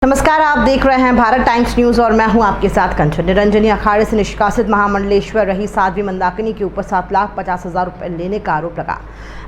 नमस्कार, आप देख रहे हैं भारत टाइम्स न्यूज और मैं हूं आपके साथ कंचन। निरंजनी अखाड़े से निष्कासित महामंडलेश्वर रही साध्वी मंदाकिनी के ऊपर 7,50,000 रुपए लेने का आरोप लगा।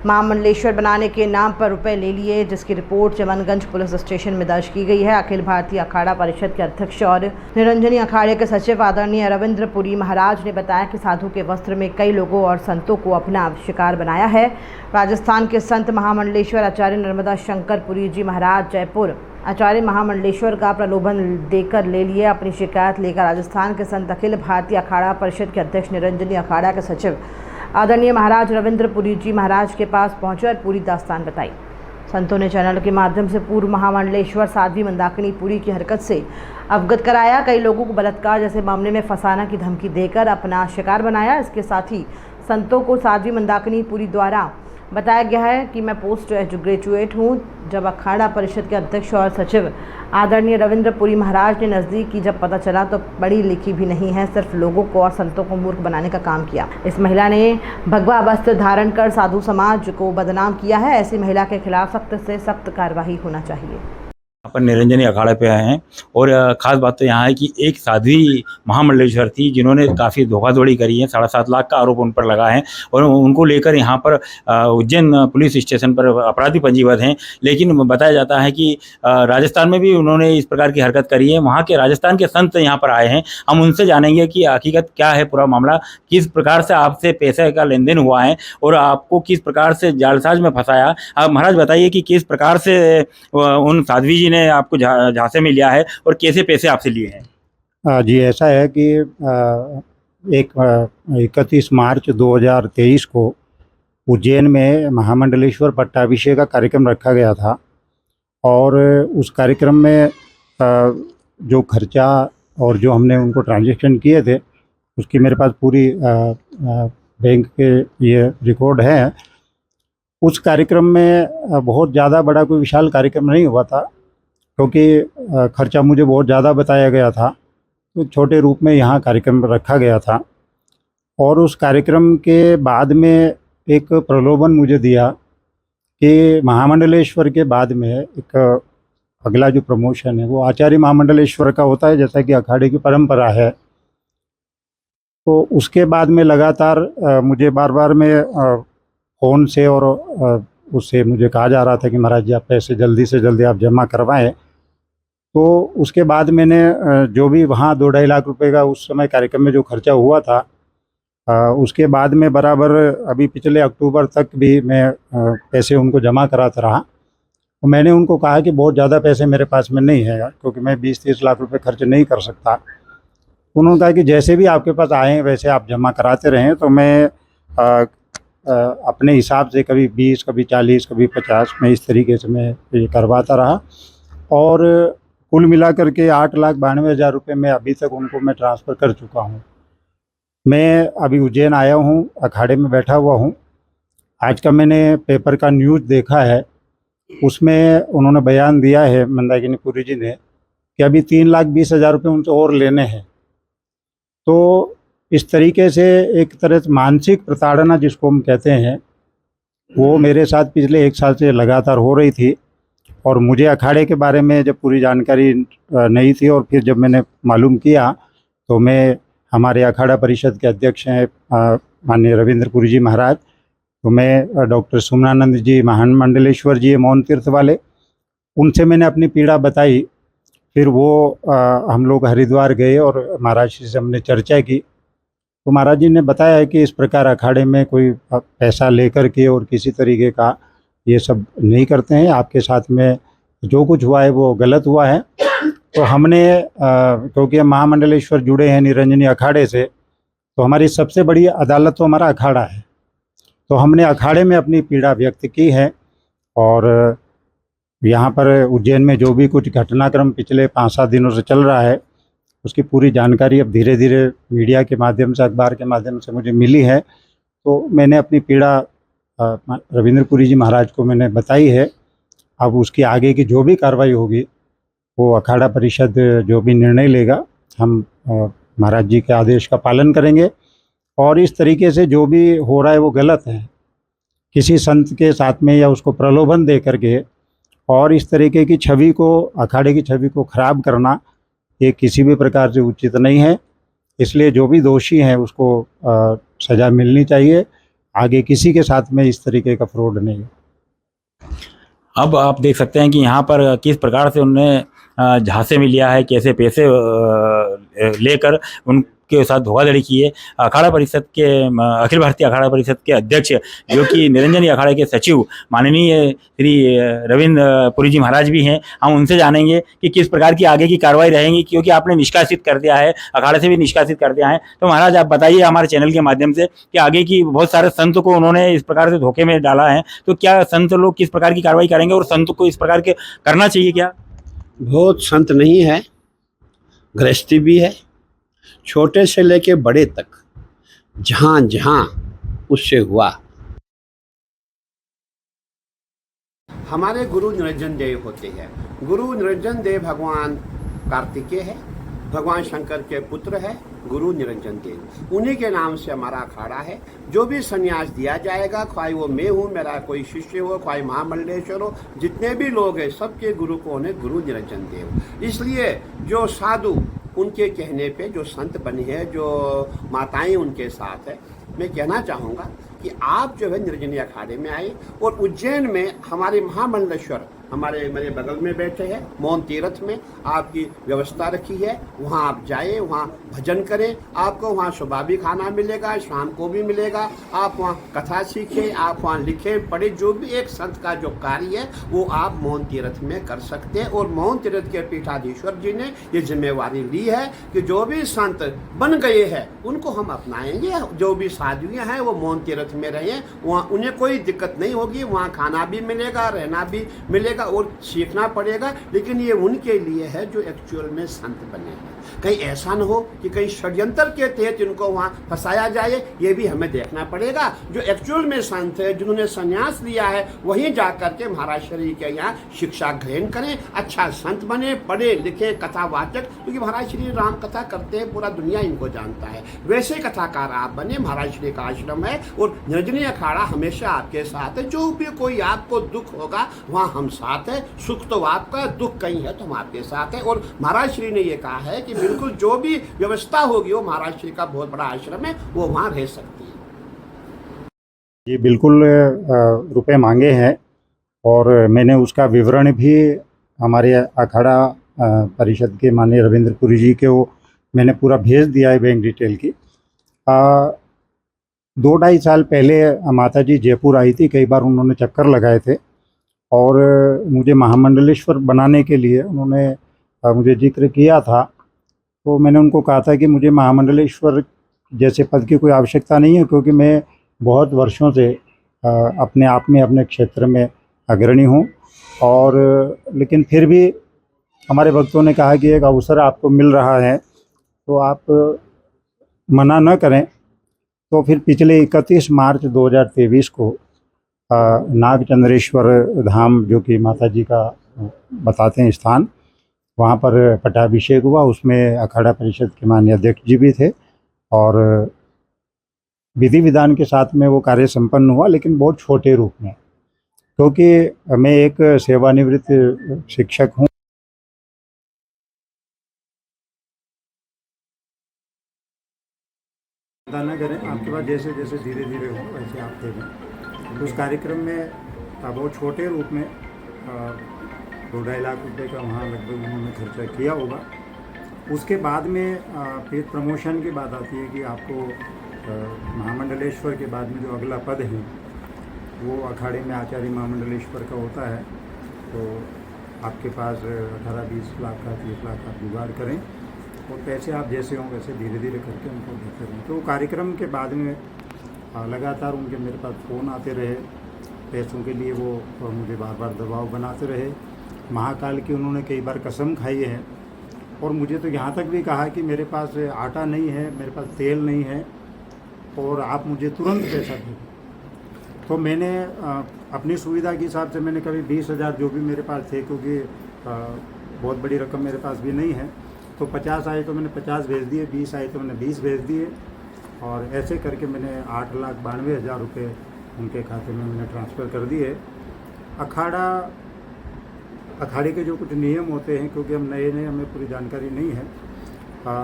महामंडलेश्वर बनाने के नाम पर रुपए ले लिए, जिसकी रिपोर्ट चमनगंज पुलिस स्टेशन में दर्ज की गई है। अखिल भारतीय अखाड़ा परिषद के अध्यक्ष और निरंजनी अखाड़े के सचिव आदरणीय रविंद्र पुरी महाराज ने बताया कि साधु के वस्त्र में कई लोगों और संतों को अपना शिकार बनाया है। राजस्थान के संत महामंडलेश्वर आचार्य नर्मदा शंकर पुरी जी महाराज जयपुर आचार्य महामंडलेश्वर का प्रलोभन देकर ले लिए। अपनी शिकायत लेकर राजस्थान के संत अखिल भारतीय अखाड़ा परिषद के अध्यक्ष निरंजनी अखाड़ा के सचिव आदरणीय महाराज रविंद्र पुरी जी महाराज के पास पहुंचे और पूरी दास्तान बताई। संतों ने चैनल के माध्यम से पूर्व महामंडलेश्वर साध्वी मंदाकिनी पुरी की हरकत से अवगत कराया। कई लोगों को बलात्कार जैसे मामले में फंसाना की धमकी देकर अपना शिकार बनाया। इसके साथ ही संतों को साध्वी मंदाकिनी पुरी द्वारा बताया गया है कि मैं पोस्ट ग्रेजुएट हूँ। जब अखाड़ा परिषद के अध्यक्ष और सचिव आदरणीय रविंद्र पुरी महाराज ने नज़दीक की जब पता चला तो पढ़ी लिखी भी नहीं है, सिर्फ लोगों को और संतों को मूर्ख बनाने का काम किया। इस महिला ने भगवा वस्त्र धारण कर साधु समाज को बदनाम किया है। ऐसी महिला के खिलाफ सख्त से सख्त कार्रवाई होना चाहिए। यहाँ पर निरंजनी अखाड़े पे आए हैं और ख़ास बात तो यहाँ है कि एक साध्वी महामंडलेश्वर थी जिन्होंने काफ़ी धोखाधड़ी करी है। 7.5 लाख का आरोप उन पर लगा है और उनको लेकर यहाँ पर उज्जैन पुलिस स्टेशन पर अपराधी पंजीबद्ध हैं। लेकिन बताया जाता है कि राजस्थान में भी उन्होंने इस प्रकार की हरकत करी है। वहाँ के राजस्थान के संत यहाँ पर आए हैं। हम उनसे जानेंगे कि हकीकत क्या है, पूरा मामला किस प्रकार से आपसे पैसे का लेन देन हुआ है और आपको किस प्रकार से जालसाज में फंसाया। आप महाराज बताइए कि किस प्रकार से उन साध्वी जी ने आपको झांसे में लिया है और कैसे पैसे आपसे लिए हैं। जी, ऐसा है कि 31 मार्च 2023 को उज्जैन में महामंडलेश्वर पट्टाभिषेक का कार्यक्रम रखा गया था और उस कार्यक्रम में जो खर्चा और जो हमने उनको ट्रांजैक्शन किए थे उसकी मेरे पास पूरी बैंक के ये रिकॉर्ड है। उस कार्यक्रम में बहुत ज़्यादा बड़ा कोई विशाल कार्यक्रम नहीं हुआ था क्योंकि खर्चा मुझे बहुत ज़्यादा बताया गया था, तो छोटे रूप में यहाँ कार्यक्रम रखा गया था। और उस कार्यक्रम के बाद में एक प्रलोभन मुझे दिया कि महामंडलेश्वर के बाद में एक अगला जो प्रमोशन है वो आचार्य महामंडलेश्वर का होता है, जैसा कि अखाड़े की परंपरा है। तो उसके बाद में लगातार मुझे बार बार में फ़ोन से और उससे मुझे कहा जा रहा था कि महाराज जी आप पैसे जल्दी से जल्दी आप जमा करवाएं। तो उसके बाद मैंने जो भी वहाँ 2-2.5 लाख रुपए का उस समय कार्यक्रम में जो खर्चा हुआ था उसके बाद में बराबर अभी पिछले अक्टूबर तक भी मैं पैसे उनको जमा कराता रहा। तो मैंने उनको कहा कि बहुत ज़्यादा पैसे मेरे पास में नहीं है क्योंकि मैं 20-30 लाख रुपए खर्च नहीं कर सकता। उन्होंने कहा कि जैसे भी आपके पास आए वैसे आप जमा कराते रहें। तो मैं अपने हिसाब से कभी 20, कभी 40, कभी 50 में इस तरीके से मैं ये करवाता रहा और कुल मिलाकर के 8,92,000 रुपये में अभी तक उनको मैं ट्रांसफ़र कर चुका हूँ। मैं अभी उज्जैन आया हूँ, अखाड़े में बैठा हुआ हूँ। आज का मैंने पेपर का न्यूज़ देखा है, उसमें उन्होंने बयान दिया है मंदाकिनी पुरी जी ने कि अभी 3,20,000 रुपये उनसे और लेने हैं। तो इस तरीके से एक तरह से मानसिक प्रताड़ना जिसको हम कहते हैं वो मेरे साथ पिछले 1 साल से लगातार हो रही थी। और मुझे अखाड़े के बारे में जब पूरी जानकारी नहीं थी और फिर जब मैंने मालूम किया तो मैं हमारे अखाड़ा परिषद के अध्यक्ष हैं माननीय रविंद्र पुरी जी महाराज, तो मैं डॉक्टर सुमनानंद जी महामंडलेश्वर जी मौन तीर्थ वाले, उनसे मैंने अपनी पीड़ा बताई। फिर वो हम लोग हरिद्वार गए और महाराज जी से हमने चर्चा की। तो महाराज जी ने बताया कि इस प्रकार अखाड़े में कोई पैसा लेकर के और किसी तरीके का ये सब नहीं करते हैं, आपके साथ में जो कुछ हुआ है वो गलत हुआ है। तो हमने क्योंकि हम महामंडलेश्वर जुड़े हैं निरंजनी अखाड़े से, तो हमारी सबसे बड़ी अदालत तो हमारा अखाड़ा है। तो हमने अखाड़े में अपनी पीड़ा व्यक्त की है और यहाँ पर उज्जैन में जो भी कुछ घटनाक्रम पिछले 5-7 दिनों से चल रहा है उसकी पूरी जानकारी अब धीरे धीरे मीडिया के माध्यम से, अखबार के माध्यम से मुझे मिली है। तो मैंने अपनी पीड़ा रविंद्र पुरी जी महाराज को मैंने बताई है। अब उसकी आगे की जो भी कार्रवाई होगी वो अखाड़ा परिषद जो भी निर्णय लेगा हम महाराज जी के आदेश का पालन करेंगे। और इस तरीके से जो भी हो रहा है वो गलत है। किसी संत के साथ में या उसको प्रलोभन दे करके और इस तरीके की छवि को, अखाड़े की छवि को खराब करना ये किसी भी प्रकार से उचित नहीं है। इसलिए जो भी दोषी हैं उसको सज़ा मिलनी चाहिए। आगे किसी के साथ में इस तरीके का फ्रॉड नहीं है। अब आप देख सकते हैं कि यहाँ पर किस प्रकार से उनने झांसे में लिया है, कैसे पैसे लेकर उनके साथ धोखाधड़ी की है। अखाड़ा परिषद के अखिल भारतीय अखाड़ा परिषद के अध्यक्ष जो कि निरंजनी अखाड़े के सचिव माननीय श्री रविंद्र पुरी जी महाराज भी हैं, हम उनसे जानेंगे कि किस प्रकार की आगे की कार्रवाई रहेगी, क्योंकि आपने निष्कासित कर दिया है, अखाड़े से भी निष्कासित कर दिया है। तो महाराज आप बताइए हमारे चैनल के माध्यम से कि आगे की बहुत सारे संत को उन्होंने इस प्रकार से धोखे में डाला है, तो क्या संत लोग किस प्रकार की कार्रवाई करेंगे और संत को इस प्रकार के करना चाहिए क्या? बहुत संत नहीं है, गृहस्थी भी है, छोटे से लेके बड़े तक जहाँ जहाँ उससे हुआ। हमारे गुरु निरंजन देव होते हैं। गुरु निरंजन देव भगवान कार्तिकेय है, भगवान शंकर के पुत्र है गुरु निरंजन देव। उन्हीं के नाम से हमारा अखाड़ा है। जो भी संन्यास दिया जाएगा, ख्वाही वो मैं हूँ, मेरा कोई शिष्य हो, ख्वाही महामंडलेश्वर हो, जितने भी लोग हैं सबके गुरु कौन है? गुरु निरंजन देव। इसलिए जो साधु उनके कहने पे जो संत बने हैं, जो माताएं उनके साथ है, मैं कहना चाहूँगा कि आप जो है निरंजनी अखाड़े में आए और उज्जैन में हमारे महामंडलेश्वर मेरे बगल में बैठे हैं, मौन तीर्थ में आपकी व्यवस्था रखी है। वहाँ आप जाए, वहाँ भजन करें, आपको वहाँ सुबह भी खाना मिलेगा, शाम को भी मिलेगा। आप वहाँ कथा सीखें, आप वहाँ लिखें, पढ़ें, जो भी एक संत का जो कार्य है वो आप मौन तीर्थ में कर सकते हैं। और मौन तीर्थ के पीठाधीश्वर जी ने ये जिम्मेवारी ली है कि जो भी संत बन गए हैं उनको हम अपनाएंगे। जो भी साधुएँ हैं वो मौन तीर्थ में रहें, वहाँ उन्हें कोई दिक्कत नहीं होगी, वहाँ खाना भी मिलेगा, रहना भी मिलेगा और सीखना पड़ेगा। लेकिन ये उनके लिए है जो एक्चुअल में संत बने हैं। कहीं ऐसा न हो कि कहीं षड्यंत्र के तहत इनको वहाँ फंसाया जाए, ये भी हमें देखना पड़ेगा। जो एक्चुअल में संत है, जिन्होंने संन्यास लिया है, वहीं जा करके महाराज श्री के यहाँ शिक्षा ग्रहण करें, अच्छा संत बने, पढ़े लिखे, कथावाचक, क्योंकि महाराज श्री राम कथा करते हैं, पूरा दुनिया इनको जानता है। वैसे कथाकार आप बने, महाराज श्री का आश्रम है और निरंजनी अखाड़ा हमेशा आपके साथ है। जो भी कोई आपको दुख होगा वहाँ हम साथ है, सुख तो आपका, दुख कहीं है तो हम आपके साथ है। और महाराज श्री ने ये कहा है कि बिल्कुल जो भी व्यवस्था होगी वो महाराज श्री का बहुत बड़ा आश्रम है, वो वहाँ रह सकती है। ये बिल्कुल रुपए मांगे हैं और मैंने उसका विवरण भी हमारे अखाड़ा परिषद के माननीय रविंद्र पुरी जी के वो मैंने पूरा भेज दिया है, बैंक डिटेल की। 2-2.5 साल पहले माता जी जयपुर आई थी, कई बार उन्होंने चक्कर लगाए थे और मुझे महामंडलेश्वर बनाने के लिए उन्होंने मुझे जिक्र किया था। तो मैंने उनको कहा था कि मुझे महामंडलेश्वर जैसे पद की कोई आवश्यकता नहीं है, क्योंकि मैं बहुत वर्षों से अपने आप में अपने क्षेत्र में अग्रणी हूँ। और लेकिन फिर भी हमारे भक्तों ने कहा कि एक अवसर आपको मिल रहा है तो आप मना न करें। तो फिर पिछले 31 मार्च 2023 को नागचंद्रेश्वर धाम, जो कि माता जी का बताते हैं स्थान, वहाँ पर पट्टाभिषेक हुआ। उसमें अखाड़ा परिषद के माननीय अध्यक्ष जी भी थे और विधि विधान के साथ में वो कार्य संपन्न हुआ, लेकिन बहुत छोटे रूप में, क्योंकि मैं एक सेवानिवृत्त शिक्षक हूँ। न करें, आपके पास जैसे जैसे धीरे धीरे हो वैसे आप दे दें। उस कार्यक्रम में बहुत छोटे रूप में 2-2.5 लाख रुपए का वहाँ लगभग उन्होंने खर्चा किया होगा। उसके बाद में फिर प्रमोशन की बात आती है कि आपको महामंडलेश्वर के बाद में जो अगला पद है वो अखाड़े में आचार्य महामंडलेश्वर का होता है। तो आपके पास 18-20 लाख का 30 लाख का जुगाड़ करें और पैसे आप जैसे हों वैसे धीरे धीरे करके उनको देते रहें। तो कार्यक्रम के बाद में लगातार उनके मेरे पास फ़ोन आते रहे पैसों के लिए, वो मुझे बार बार दबाव बनाते रहे। महाकाल की उन्होंने कई बार कसम खाई है और मुझे तो यहाँ तक भी कहा कि मेरे पास आटा नहीं है, मेरे पास तेल नहीं है और आप मुझे तुरंत पैसा दे। तो मैंने अपनी सुविधा के हिसाब से मैंने कभी 20,000 जो भी मेरे पास थे, क्योंकि बहुत बड़ी रकम मेरे पास भी नहीं है, तो 50 आए तो मैंने 50 भेज दिए, 20 आए तो मैंने 20 भेज दिए और ऐसे करके मैंने 8,92,000 रुपये उनके खाते में मैंने ट्रांसफ़र कर दिए। अखाड़ा अखाड़े के जो कुछ नियम होते हैं, क्योंकि हम नए हमें पूरी जानकारी नहीं है,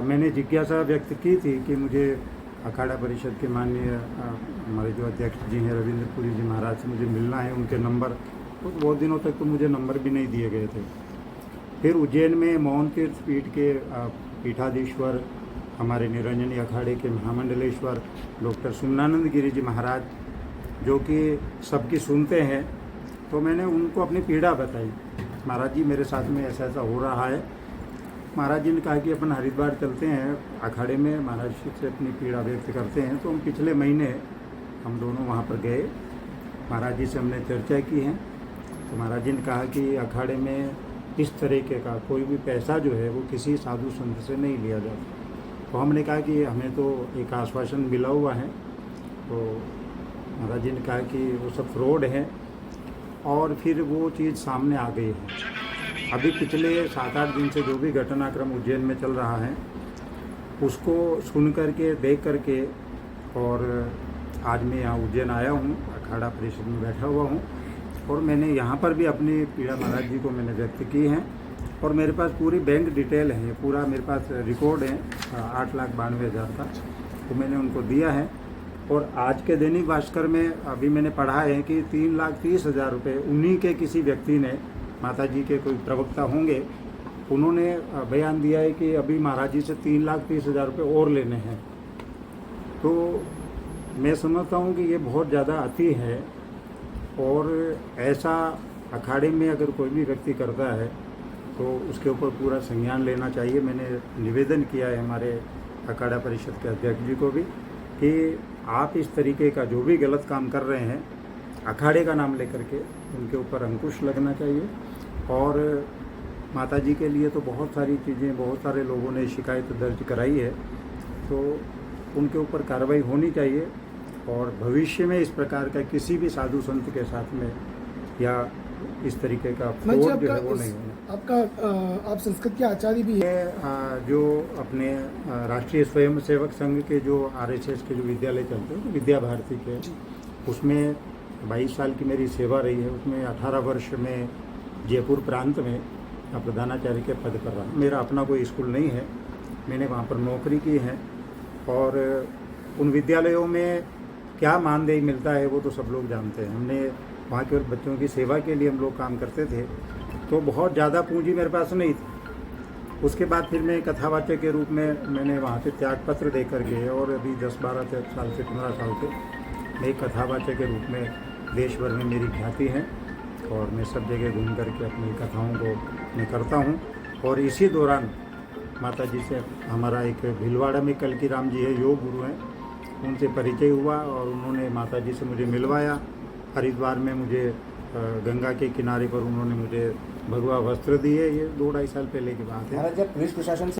मैंने जिज्ञासा व्यक्त की थी कि मुझे अखाड़ा परिषद के माननीय हमारे जो अध्यक्ष जी हैं रविंद्र पुरी जी महाराज से मुझे मिलना है, उनके नंबर तो बहुत दिनों तक तो मुझे नंबर भी नहीं दिए गए थे। फिर उज्जैन में मोहन तीर्थ पीठ के पीठाधीश्वर हमारे निरंजनी अखाड़े के महामंडलेश्वर डॉक्टर सुमनानंद गिरी जी महाराज, जो कि सबकी सुनते हैं, तो मैंने उनको अपनी पीड़ा बताई। महाराज जी मेरे साथ में ऐसा ऐसा हो रहा है। महाराज जी ने कहा कि अपन हरिद्वार चलते हैं, अखाड़े में महाराज जी से अपनी पीड़ा व्यक्त करते हैं। तो हम पिछले महीने हम दोनों वहाँ पर गए, महाराज जी से हमने चर्चा की है। तो महाराज जी ने कहा कि अखाड़े में इस तरीके का कोई भी पैसा जो है वो किसी साधु संत से नहीं लिया जाता। तो हमने कहा कि हमें तो एक आश्वासन मिला हुआ है। तो महाराज जी ने कहा कि वो सब फ्रॉड है, और फिर वो चीज़ सामने आ गई है। अभी पिछले 7-8 दिन से जो भी घटनाक्रम उज्जैन में चल रहा है उसको सुन करके देख करके, और आज मैं यहाँ उज्जैन आया हूँ, अखाड़ा परिषद में बैठा हुआ हूँ, और मैंने यहाँ पर भी अपनी पीड़ा महाराज जी को मैंने व्यक्त की है। और मेरे पास पूरी बैंक डिटेल है, पूरा मेरे पास रिकॉर्ड है 8,92,000 का, तो मैंने उनको दिया है। और आज के दैनिक भास्कर में अभी मैंने पढ़ा है कि 3,30,000 रुपये उन्हीं के किसी व्यक्ति ने, माता जी के कोई प्रवक्ता होंगे, उन्होंने बयान दिया है कि अभी महाराज जी से 3,30,000 रुपये और लेने हैं। तो मैं समझता हूँ कि ये बहुत ज़्यादा अति है, और ऐसा अखाड़े में अगर कोई भी व्यक्ति करता है तो उसके ऊपर पूरा संज्ञान लेना चाहिए। मैंने निवेदन किया है हमारे अखाड़ा परिषद के अध्यक्ष जी को भी कि आप इस तरीके का जो भी गलत काम कर रहे हैं अखाड़े का नाम लेकर के, उनके ऊपर अंकुश लगना चाहिए। और माता जी के लिए तो बहुत सारी चीज़ें, बहुत सारे लोगों ने शिकायत दर्ज कराई है, तो उनके ऊपर कार्रवाई होनी चाहिए। और भविष्य में इस प्रकार का किसी भी साधु संत के साथ में या इस तरीके का फ्रॉड जो है वो नहीं होना। आपका आप संस्कृत के आचार्य भी हैं। जो अपने राष्ट्रीय स्वयंसेवक संघ के जो RSS के जो विद्यालय चलते हैं, विद्या भारती के, उसमें 22 साल की मेरी सेवा रही है। उसमें 18 वर्ष में जयपुर प्रांत में प्रधानाचार्य के पद पर रहा। मेरा अपना कोई स्कूल नहीं है, मैंने वहाँ पर नौकरी की है। और उन विद्यालयों में क्या मानदेय मिलता है वो तो सब लोग जानते हैं। हमने वहाँ के बच्चों की सेवा के लिए हम लोग काम करते थे, तो बहुत ज़्यादा पूंजी मेरे पास नहीं थी। उसके बाद फिर मैं कथावाचक के रूप में मैंने वहाँ से त्यागपत्र दे कर के, और अभी 10-12 साल से 15 साल से मैं एक कथावाचक के रूप में देश भर में मेरी ख्याति है, और मैं सब जगह घूम करके अपनी कथाओं को मैं करता हूँ। और इसी दौरान माता जी से हमारा एक भीलवाड़ा में कल्की राम जी है, योग गुरु हैं, उनसे परिचय हुआ, और उन्होंने माता जी से मुझे मिलवाया। हरिद्वार में मुझे गंगा के किनारे पर उन्होंने मुझे भगवा वस्त्र दिए। ये 2-2.5 साल पहले की बात है। जब पुलिस प्रशासन